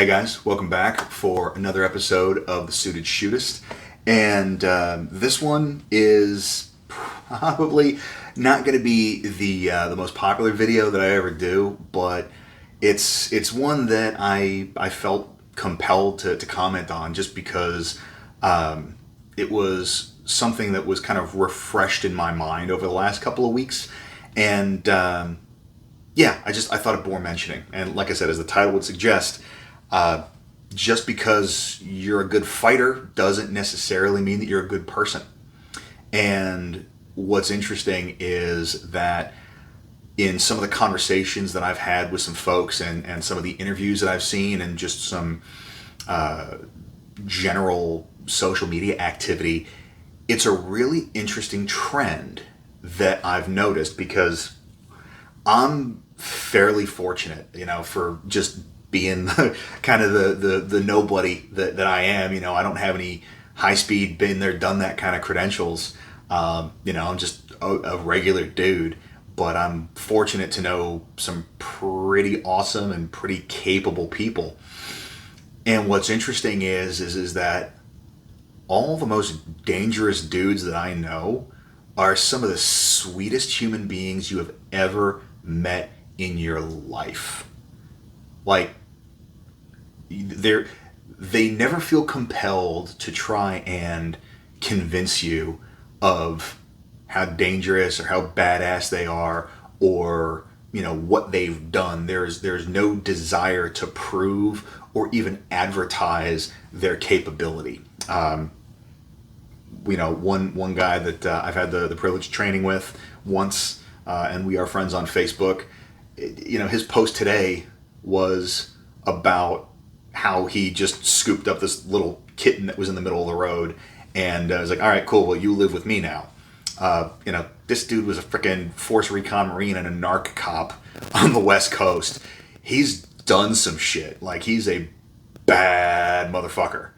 Hey guys, welcome back for another episode of the Suited Shootist, and this one is probably not going to be the most popular video that I ever do, but it's one that I felt compelled to comment on just because it was something that was kind of refreshed in my mind over the last couple of weeks, and yeah, I thought it bore mentioning. And like I said, as the title would suggest, just because you're a good fighter doesn't necessarily mean that you're a good person. And what's interesting is that in some of the conversations that I've had with some folks and some of the interviews that I've seen and just some general social media activity, it's a really interesting trend that I've noticed because I'm fairly fortunate, for just being kind of the nobody that I am. I don't have any high-speed, been there, done that kind of credentials. I'm just a regular dude, but I'm fortunate to know some pretty awesome and pretty capable people. And what's interesting is that all the most dangerous dudes that I know are some of the sweetest human beings you have ever met in your life. Like, they never feel compelled to try and convince you of how dangerous or how badass they are, or what they've done. There's no desire to prove or even advertise their capability. One guy that I've had the privilege of training with once, and we are friends on Facebook. His post today was about how he just scooped up this little kitten that was in the middle of the road, and I was like, all right, cool, well, you live with me now. This dude was a freaking Force Recon Marine and a narc cop on the West Coast. He's done some shit. Like, he's a bad motherfucker.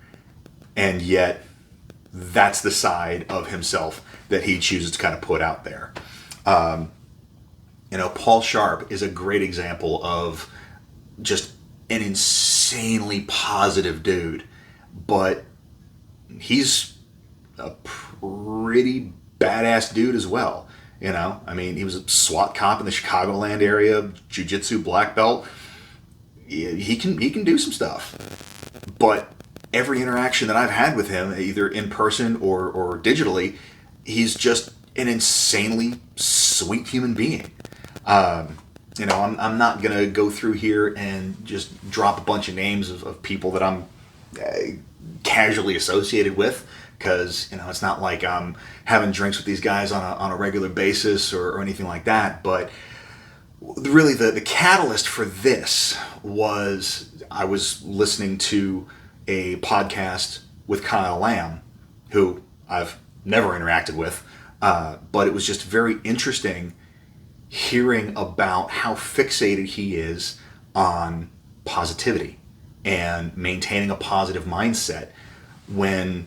And yet, that's the side of himself that he chooses to kind of put out there. Paul Sharp is a great example of just an insanely positive dude, but he's a pretty badass dude as well. He was a SWAT cop in the Chicagoland area, jiu-jitsu black belt. He can do some stuff, but every interaction that I've had with him, either in person or digitally, he's just an insanely sweet human being. I'm not going to go through here and just drop a bunch of names of people that I'm casually associated with, because, it's not like I'm having drinks with these guys on a regular basis or anything like that. But really the catalyst for this was I was listening to a podcast with Kyle Lamb, who I've never interacted with, but it was just very interesting hearing about how fixated he is on positivity and maintaining a positive mindset and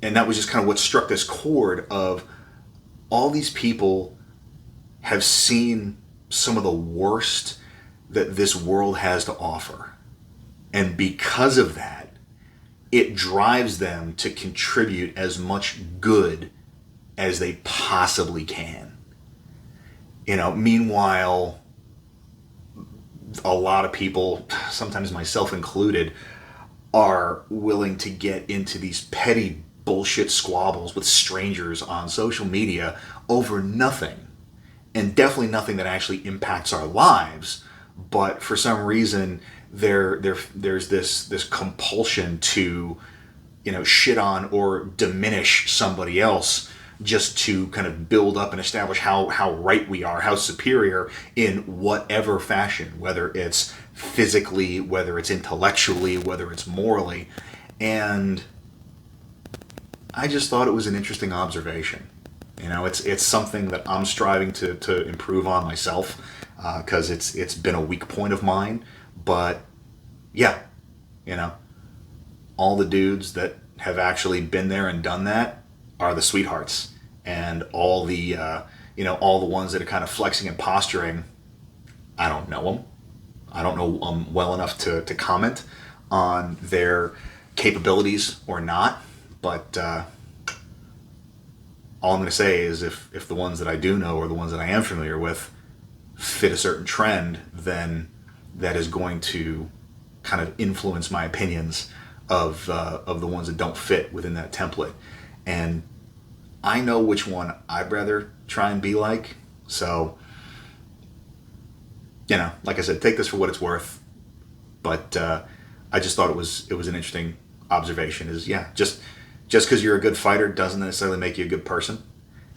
that was just kind of what struck this chord of all these people have seen some of the worst that this world has to offer. And because of that, it drives them to contribute as much good as they possibly can. Meanwhile, a lot of people, sometimes myself included, are willing to get into these petty bullshit squabbles with strangers on social media over nothing, and definitely nothing that actually impacts our lives. But for some reason, there's this compulsion to shit on or diminish somebody else, just to kind of build up and establish how right we are, how superior in whatever fashion, whether it's physically, whether it's intellectually, whether it's morally. And I just thought it was an interesting observation. It's something that I'm striving to improve on myself, because it's been a weak point of mine. But yeah, all the dudes that have actually been there and done that are the sweethearts, and all the all the ones that are kind of flexing and posturing, I don't know them. I don't know well enough to comment on their capabilities or not, but all I'm going to say is if the ones that I do know or the ones that I am familiar with fit a certain trend, then that is going to kind of influence my opinions of the ones that don't fit within that template. And I know which one I'd rather try and be like. So, like I said, take this for what it's worth. But I just thought it was an interesting observation. Is just because you're a good fighter doesn't necessarily make you a good person.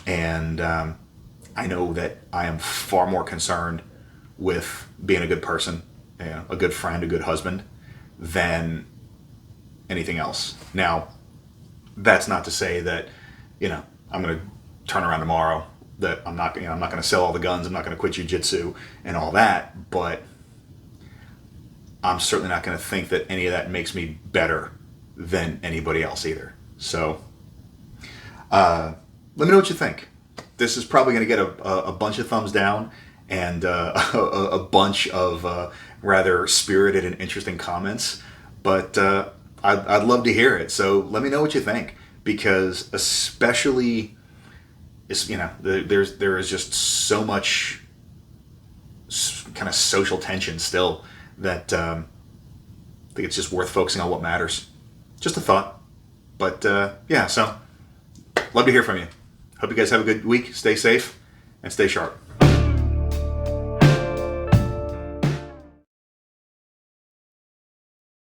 And I know that I am far more concerned with being a good person, a good friend, a good husband, than anything else. Now, that's not to say that, I'm going to turn around tomorrow, that I'm not going to sell all the guns, I'm not going to quit jiu-jitsu and all that, but I'm certainly not going to think that any of that makes me better than anybody else either. So, let me know what you think. This is probably going to get a bunch of thumbs down and a bunch of rather spirited and interesting comments, but I'd love to hear it. So let me know what you think, because especially, there is just so much kind of social tension still that I think it's just worth focusing on what matters. Just a thought. But so love to hear from you. Hope you guys have a good week. Stay safe and stay sharp.